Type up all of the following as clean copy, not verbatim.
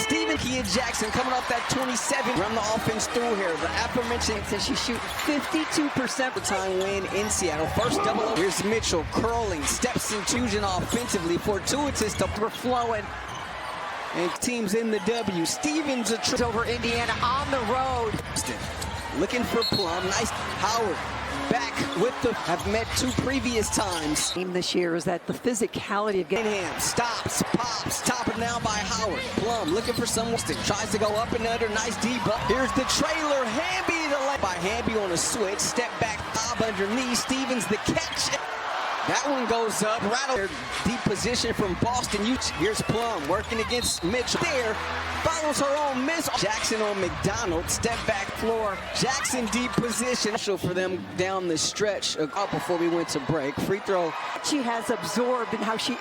Steven Jackson coming off that 27. Run the offense through here. The aforementioned says she's shooting 52% the time win in Seattle. First double. Here's Mitchell curling, steps in fusion offensively, fortuitous to overflowing. And teams in the W. Stevens over Indiana on the road. Looking for Plum. Nice. Howard back with the have met 2 previous times. Team this year is that the physicality of getting him stops, pops, topping now by Howard. Plum looking for someone. Tries to go up and under. Nice deep up. Here's the trailer. Hamby the left by Hamby on a switch. Step back, bob underneath. Stevens the catch. That one goes up. Rattle. Deep position from Boston. Here's Plum working against Mitchell. There. Follows her own miss. Jackson on McDonald. Step back floor. Jackson deep position. For them down the stretch up before we went to break. Free throw. She has absorbed and how she.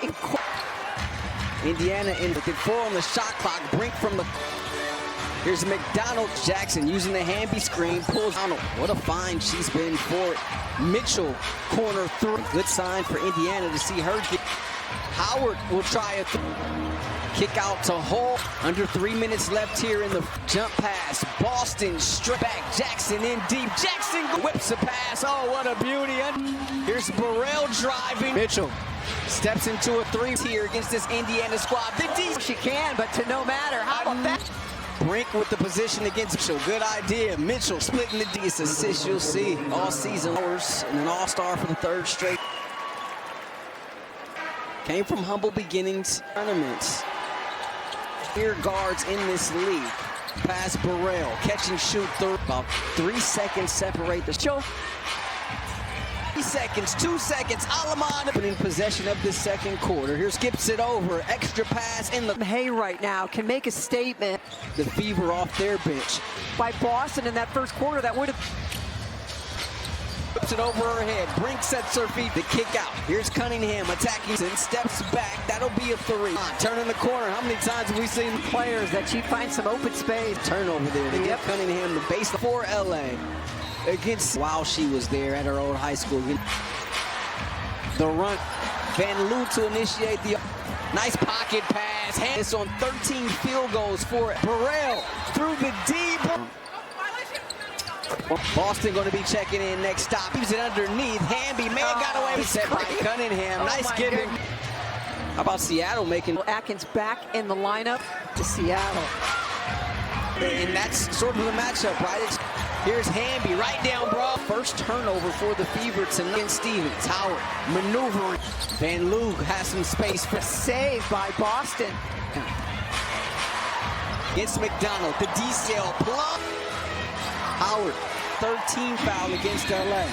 Indiana in the 4 on the shot clock. Brink from the. Here's McDonald. Jackson using the Hamby screen. Pulls Donald. What a find she's been for it. Mitchell, corner 3. Good sign for Indiana to see her get. Howard will try a kick out to Hall. Under 3 minutes left here in the jump pass. Boston strip back. Jackson in deep. Jackson whips a pass. Oh, what a beauty. Here's Burrell driving. Mitchell steps into a 3 here against this Indiana squad. The D. She can, but to no matter. How about that? Brink with the position against Mitchell. Good idea. Mitchell splitting the D. It's assist you'll see all season. And an all-star for the 3rd straight. Came from humble beginnings. Tournaments. Here guards in this league. Pass Burrell. Catch and shoot. About 3 seconds separate the show. 3 seconds, 2 seconds. Alamon in possession of the 2nd quarter. Here skips it over. Extra pass in the hay right now. Can make a statement. The Fever off their bench. By Boston in that 1st quarter. That would have. Whips it over her head. Brink sets her feet. The kick out. Here's Cunningham attacking and steps back. That'll be a 3. Turning the corner. How many times have we seen players that she finds some open space? Turnover there to get Cunningham the base for LA. Against while she was there at her old high school. The run. Van Loo to initiate the nice pocket pass. It's on 13 field goals for it. Burrell through the deep. Boston going to be checking in next stop. He's it underneath. Hamby, man, got away. Set by Cunningham. Nice giving. How about Seattle making Atkins back in the lineup to Seattle? And that's sort of the matchup, right? Here's Hamby right down, bro. First turnover for the Fever tonight. Stevens, Howard maneuvering. Van Loo has some space for save by Boston. Against McDonald, the D-cell Plum. Howard, 13 foul against LA.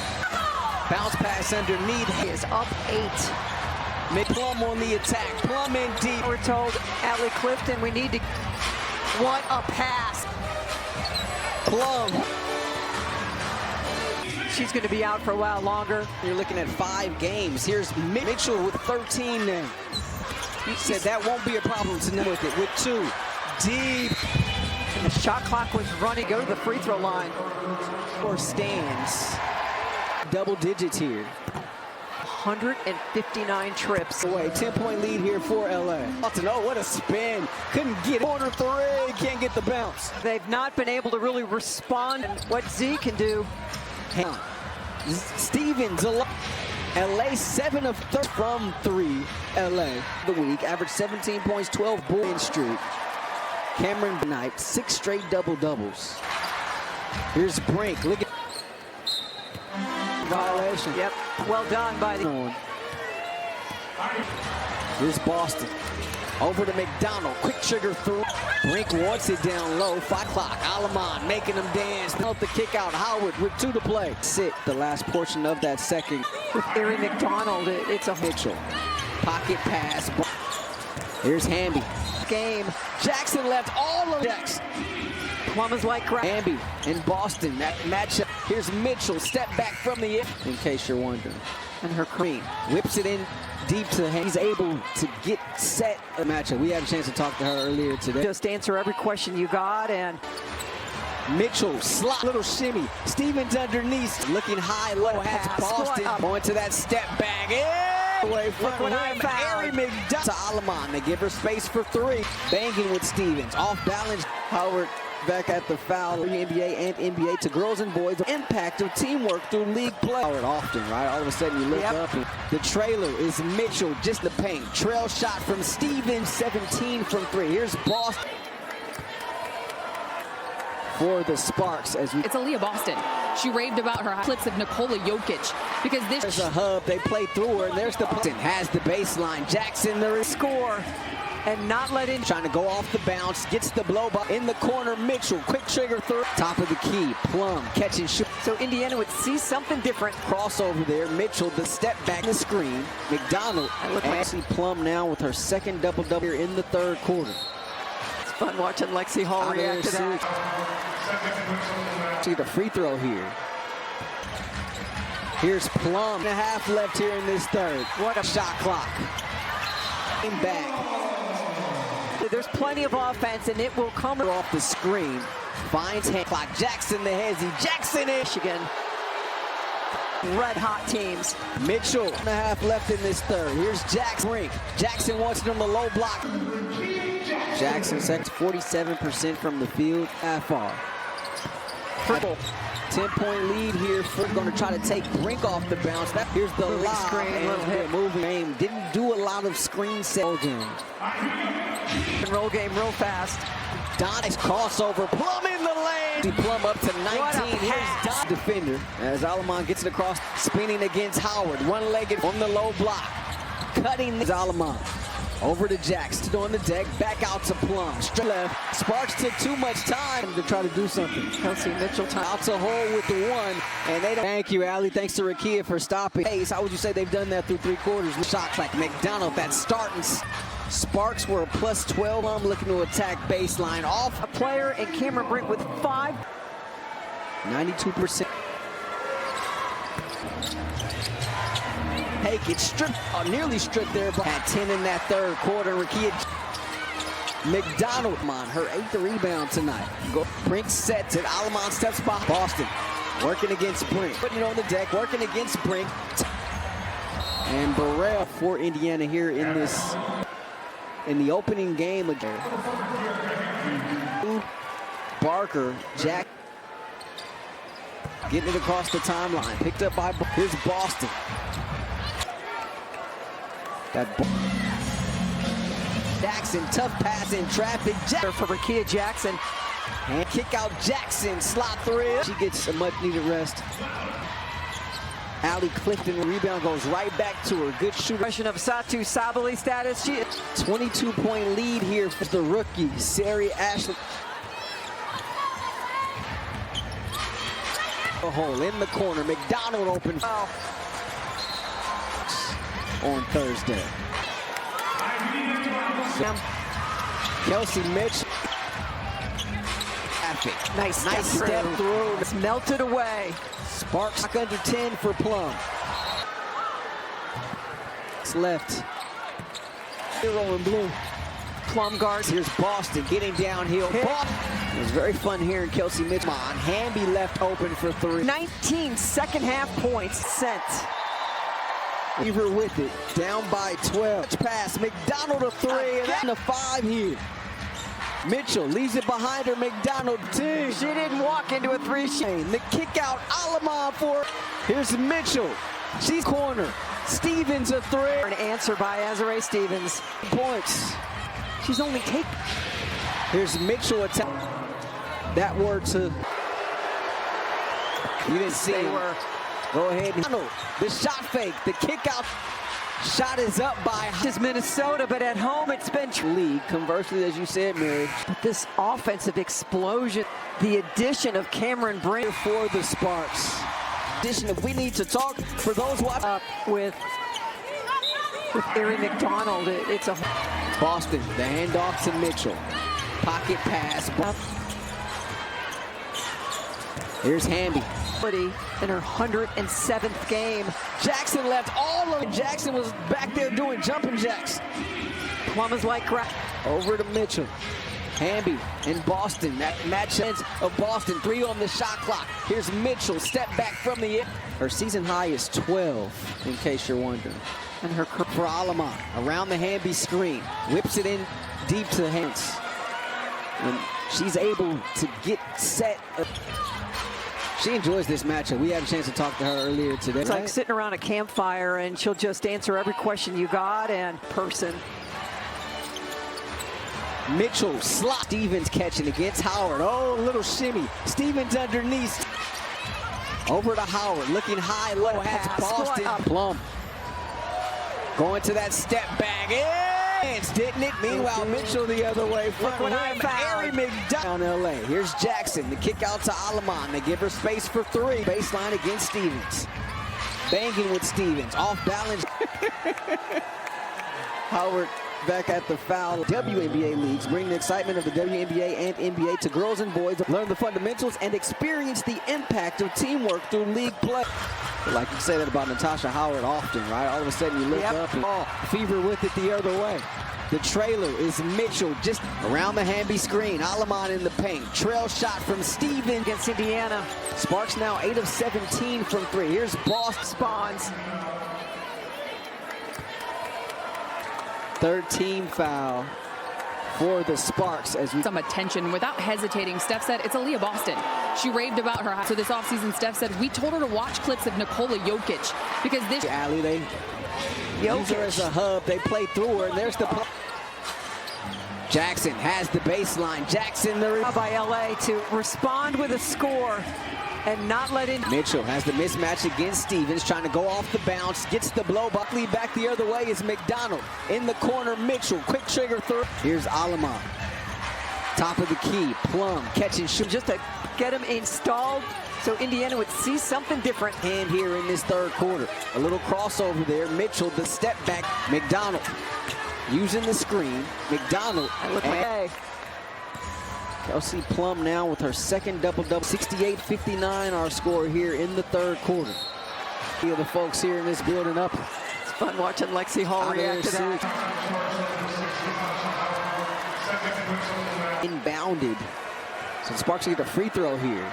Bounce pass underneath. He is up 8. Plum on the attack. Plum in deep. We're told Allie Clifton, we need to. What a pass. Plum. She's going to be out for a while longer. You're looking at 5 games. Here's Mitchell with 13 now. He said that won't be a problem tonight with it. With 2. Deep. And the shot clock was running. Go to the free throw line. Or stands. Double digits here. 159 trips away. 10-point lead here for LA. Oh, what a spin. Couldn't get it. Corner 3. Can't get the bounce. They've not been able to really respond. And what Z can do. Stevens, LA 7 of 30 from 3. LA the week, average 17 points, 12 bullying streak. Cameron Knight, 6 straight double-doubles. Here's Brink. Look at violation. Yep, well done by the. Here's Boston. Over to McDonald. Quick trigger through. Brink wants it down low. 5 o'clock. Alamon making them dance. Out the kick out. Howard with 2 to play. Sit the last portion of that 2nd. With Erin McDonald, it's a Mitchell. Pocket pass. Here's Hamby. Game. Jackson left all of Jackson. Plum is like crap. Hamby in Boston. That matchup. Here's Mitchell. Step back from the in case you're wondering. And her queen whips it in deep to him. He's able to get set a matchup. We had a chance to talk to her earlier today. Just answer every question you got. And Mitchell slot little shimmy. Stevens underneath looking high low. Has Boston going to that step back. Yeah! Away front rim, Ari McDonald to Alamon. They give her space for three. Banging with Stevens. Off balance. Howard back at the foul. WNBA and NBA to girls and boys. The impact of teamwork through league play. Howard often, right? All of a sudden you look up and the trailer is Mitchell. Just the paint. Trail shot from Stevens. 17 from three. Here's Boston. For the Sparks as it's Aaliyah Boston. She raved about her clips of Nikola Jokic because there's a hub. They play through her, and there's the Boston has the baseline. Jackson there score and not let in. Trying to go off the bounce, gets the blow by in the corner. Mitchell quick trigger through top of the key. Plum catch and shoot. So Indiana would see something different. Crossover there. Mitchell the step back the screen. McDonald and see Plum now with her second double-double here in the third quarter. Fun watching Lexi Hall react to that. See the free throw here. Here's Plum. And a half left here in this third. What a shot clock. Came back. There's plenty of offense, and it will come off the screen. Finds hand clock. Jackson the hezzy. Jackson Michigan. Red hot teams. Mitchell. And a half left in this third. Here's Jackson. Jackson wants it on the low block. Jackson sets 47% from the field. Half far. 10-point lead here. Going to try to take Brink off the bounce. Here's the lob. Screen. Moving game. Didn't do a lot of screen set game. Roll game real fast. Donnie's crossover. Plum in the lane. Plum up to 19. Here's Don defender as Alamon gets it across. Spinning against Howard. One-legged on the low block. Cutting Alamon. Over to Jackson on the deck, back out to Plum. Straight left. Sparks took too much time to try to do something. Kelsey Mitchell out to hole with the one, and they don't. Thank you, Allie. Thanks to Rakia for stopping. Hey, how would you say they've done that through three quarters? Shots like McDonald, that starting. Sparks were a plus 12. I'm looking to attack baseline off a player, and Cameron Brink with 5. 92%. Hey, gets stripped, nearly stripped there, but had 10 in that third quarter. Rakia McDonald, her 8th rebound tonight. Brink sets it. Alamon steps by. Boston working against Brink. Putting it on the deck, working against Brink. And Burrell for Indiana here in the opening game again. Barker, Jack getting it across the timeline. Picked up by, here's Boston. Jackson, tough pass in traffic. For Rakia Jackson. And kick out Jackson, slot three. She gets a much needed rest. Allie Clifton, rebound goes right back to her. Good shooter. Question of Satu Sabali status. 22-point lead here for the rookie, Sari Ashley. A hole in the corner. McDonald open. On Thursday. Kelsey Mitchell. Nice step through. It's melted away. Sparks under 10 for Plum. It's left. Hero in blue. Plum guards. Here's Boston getting downhill. It was very fun hearing Kelsey Mitchell. Hamby left open for three. 19 second half points sent. Weaver with it, down by 12. Pass, McDonald a three, and a 5 here. Mitchell leaves it behind her, McDonald 2. She didn't walk into a 3. The kick out, Alamon for. Here's Mitchell, she's corner. Stevens a 3. An answer by Azare Stevens. Points. She's only taken. Here's Mitchell attack. That word to. You didn't see it. Go ahead. The shot fake, the kick out. Shot is up by Minnesota, but at home it's been league. Conversely, as you said, Mary. But this offensive explosion, the addition of Cameron Brink for the Sparks. Addition of we need to talk for those watching up with Ari McDonald. It's a Boston. The handoff to Mitchell. Pocket pass. Here's Hamby. In her 107th game. Jackson left all of it. Jackson was back there doing jumping jacks. Plum is like crap. Over to Mitchell. Hamby and Boston. That match of Boston. 3 on the shot clock. Here's Mitchell. Step back from the end. Her season high is 12, in case you're wondering. And her for Alaman. Around the Hamby screen. Whips it in deep to hands. And she's able to get set. She enjoys this matchup. We had a chance to talk to her earlier today. It's like sitting around a campfire and she'll just answer every question you got and person. Mitchell slot. Stevens catching against Howard. Oh, little shimmy. Stevens underneath. Over to Howard. Looking high, low. Has Boston. Plum. Going to that step back. Didn't it? Meanwhile, Mitchell the other way. Front rim. Harry McDonald. Down LA. Here's Jackson. The kick out to Alaman. They give her space for three. Baseline against Stevens. Banging with Stevens. Off balance. Howard back at the foul. WNBA leagues bring the excitement of the WNBA and NBA to girls and boys. Learn the fundamentals and experience the impact of teamwork through league play. Like you say that about Natasha Howard often, right? All of a sudden you look up and fever with it the other way. The trailer is Mitchell just around the Hamby screen. Alaman in the paint. Trail shot from Stevens against Indiana. Sparks now 8 of 17 from 3. Here's Boston. Spawns. Third team foul for the Sparks as we some attention. Without hesitating, Steph said it's Aaliyah Boston. She raved about her. So this offseason, Steph said, we told her to watch clips of Nikola Jokic because this alley, they use her as a hub. They play through her, and there's the play. Jackson has the baseline. Jackson by LA to respond with a score and not let in. Mitchell has the mismatch against Stevens, trying to go off the bounce, gets the blow. Buckley back the other way is McDonald. In the corner, Mitchell, quick trigger through. Here's Alaman. Top of the key, Plum, catch and shoot. Just to get him installed so Indiana would see something different. And here in this third quarter, a little crossover there. Mitchell, the step back, McDonald. Using the screen, McDonald. Kelsey Plum now with her second double-double. 68-59 our score here in the third quarter. Feel the folks here in this building up. It's fun watching Lexi Hall react to that. Inbounded. So Sparks get a free throw here.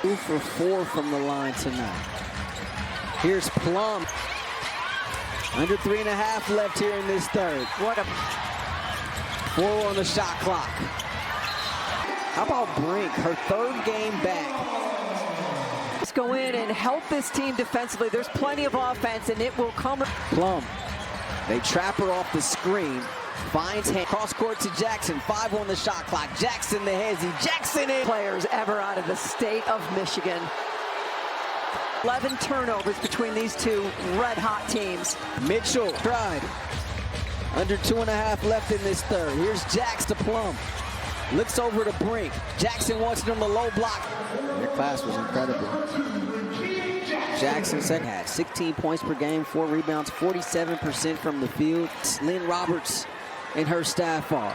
2 for 4 from the line tonight. Here's Plum. Under 3.5 left here in this third. What a 4 on the shot clock. How about Brink, her third game back? Let's go in and help this team defensively. There's plenty of offense, and it will come. Plum. They trap her off the screen. Finds hand. Cross court to Jackson. 5 on the shot clock. Jackson the hezzy. Jackson in. Players ever out of the state of Michigan. 11 turnovers between these two red-hot teams. Mitchell tried. Under 2.5 left in this third. Here's Jax to Plum. Looks over to Brink. Jackson wants it on the low block. Their class was incredible. Jackson second had 16 points per game, 4 rebounds, 47% from the field. Lynn Roberts and her staff are.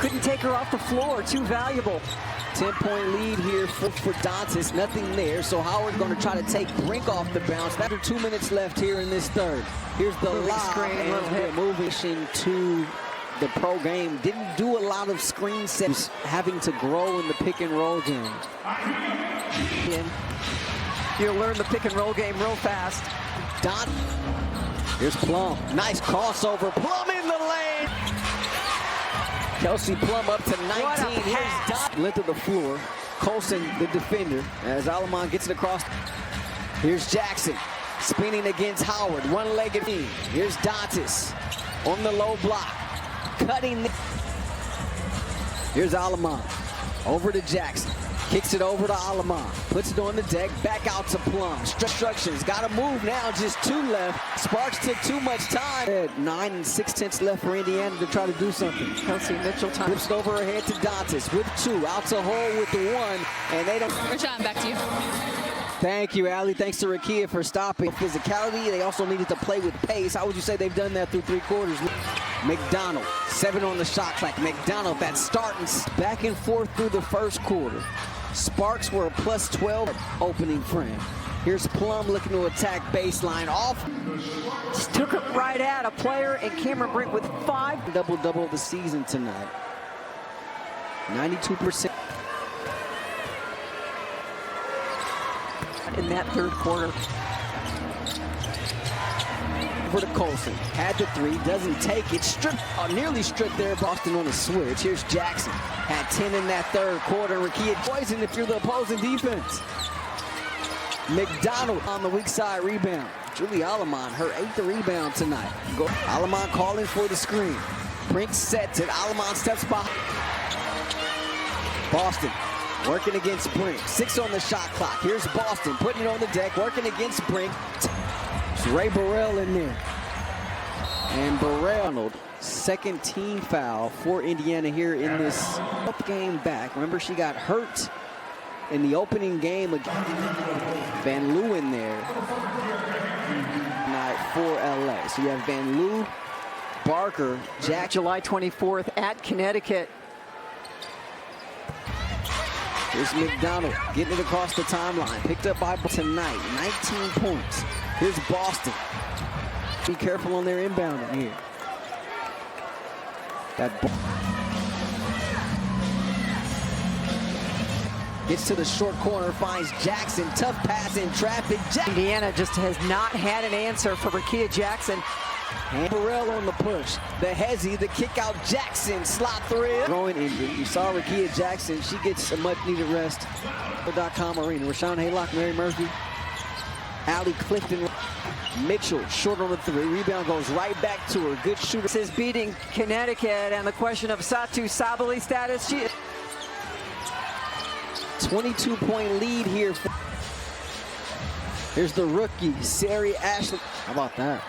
Couldn't take her off the floor. Too valuable. 10-point lead here for Dantas. Nothing there. So Howard going to try to take Brink off the bounce. After 2 minutes left here in this third. Here's the lob and moving to the pro game. Didn't do a lot of screen sets. Having to grow in the pick and roll game. You'll learn the pick and roll game real fast. Here's Plum. Nice crossover. Plum in the lane. Kelsey Plum up to 19. Here's Dot. Length of the floor. Colson, the defender, as Alaman gets it across. Here's Jackson. Spinning against Howard. One-legged. Here's Dantas on the low block. Cutting. Here's Alaman. Over to Jackson. Kicks it over to Alaman. Puts it on the deck. Back out to Plum. Instructions. Got to move now. Just 2 left. Sparks took too much time. 9 6/10 left for Indiana to try to do something. Kelsey Mitchell time. Flips it over her head to Dantas with 2. Out to Hole with the 1. And they don't. Rashawn, back to you. Thank you, Allie. Thanks to Rakia for stopping. Physicality, they also needed to play with pace. How would you say they've done that through 3 quarters? McDonald, 7 on the shot clock. McDonald, that starting back and forth through the first quarter. Sparks were a plus 12 opening frame. Here's Plum looking to attack baseline off. Just took it right at a player, and Cameron Brink with 5. Double-double of the season tonight. 92%. In that third quarter. Over to Colson. Had the three. Doesn't take it. Stripped. Nearly stripped there. Boston on the switch. Here's Jackson. Had 10 in that third quarter. Rakia poison if you're the opposing defense. McDonald on the weak side rebound. Julie Alamon, her 8th rebound tonight. Alamon calling for the screen. Brink sets it. Alamon steps behind. Boston working against Brink. 6 on the shot clock. Here's Boston putting it on the deck, working against Brink. It's Ray Burrell in there. And Burrell, second team foul for Indiana here in this game back. Remember, she got hurt in the opening game against Van Loo in there tonight for LA. So you have Van Loo, Barker, Jack. July 24th at Connecticut. Here's McDonald getting it across the timeline. Picked up by tonight. 19 points. Here's Boston. Be careful on their inbounding here. That ball gets to the short corner, finds Jackson. Tough pass in traffic. Indiana just has not had an answer for Rakia Jackson. And Burrell on the push. The hezzy, the kick out. Jackson, slot three. Growing injury. You saw Rakia Jackson. She gets a much needed rest. .com arena. Rashawn Haylock, Mary Murphy. Allie Clifton. Mitchell short on the three. Rebound goes right back to her. Good shooter. This is beating Connecticut, and the question of Satu Sabali status. 22-point lead here. Here's the rookie, Sari Ashley. How about that?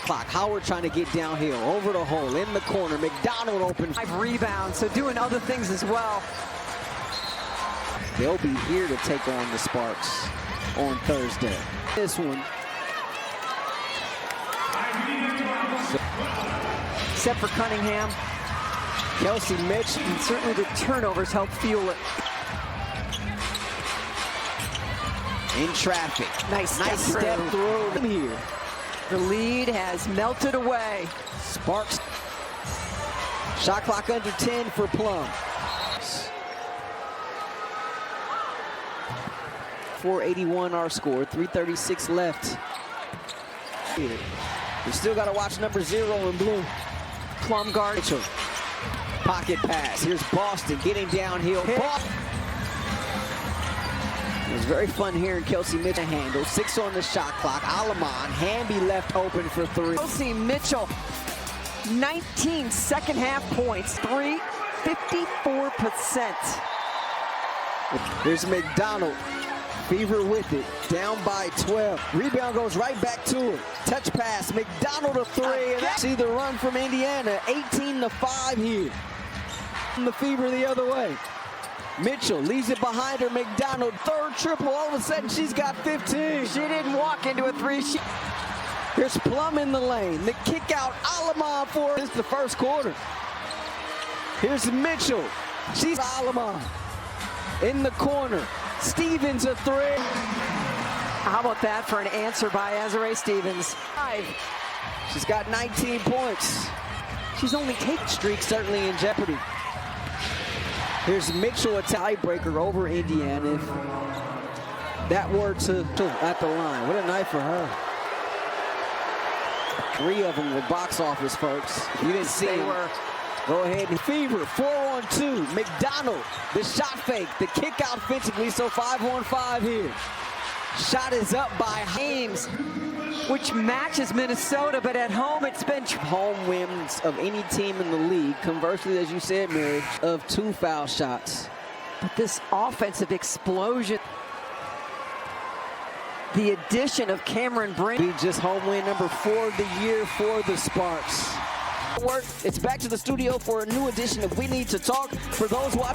Clock. Howard trying to get downhill. Over the hole. In the corner. McDonald open. 5 rebounds, so doing other things as well. They'll be here to take on the Sparks on Thursday. This one. Except for Cunningham. Kelsey Mitch. And certainly the turnovers help fuel it. In traffic. Nice step through here. The lead has melted away. Sparks. Shot clock under 10 for Plum. 481 our score. 3:36 left. We still got to watch number 0 in blue. Plum guard. Mitchell. Pocket pass. Here's Boston getting downhill. It was very fun hearing Kelsey Mitchell handle. 6 on the shot clock. Alamon, Hamby left open for 3. Kelsey Mitchell, 19 second half points. 54%. Here's McDonald. Fever with it. Down by 12. Rebound goes right back to her. Touch pass. McDonald a 3. And that's the run from Indiana. 18-5 here. The Fever the other way. Mitchell leaves it behind her. McDonald, third triple. All of a sudden, she's got 15. She didn't walk into a 3. Here's Plum in the lane. The kick out. Alamon for this is the first quarter. Here's Mitchell. She's Alamon in the corner. Stevens a 3. How about that for an answer by Azare Stevens? 5. She's got 19 points. She's only taken streak certainly in jeopardy. Here's Mitchell, a tiebreaker over Indiana. If that were to at the line. What a night for her. 3 of them were box office, folks. If you didn't see them, go ahead and Fever, 4-on-2. McDonald, the shot fake, the kick out offensively, so 5-on-5 here. Shot is up by Hames, which matches Minnesota, but at home it's been home wins of any team in the league. Conversely, as you said, Mary, of 2 foul shots. But this offensive explosion, the addition of Cameron Brink. Be just home win number 4 of the year for the Sparks. It's back to the studio for a new edition of We Need to Talk. For those watching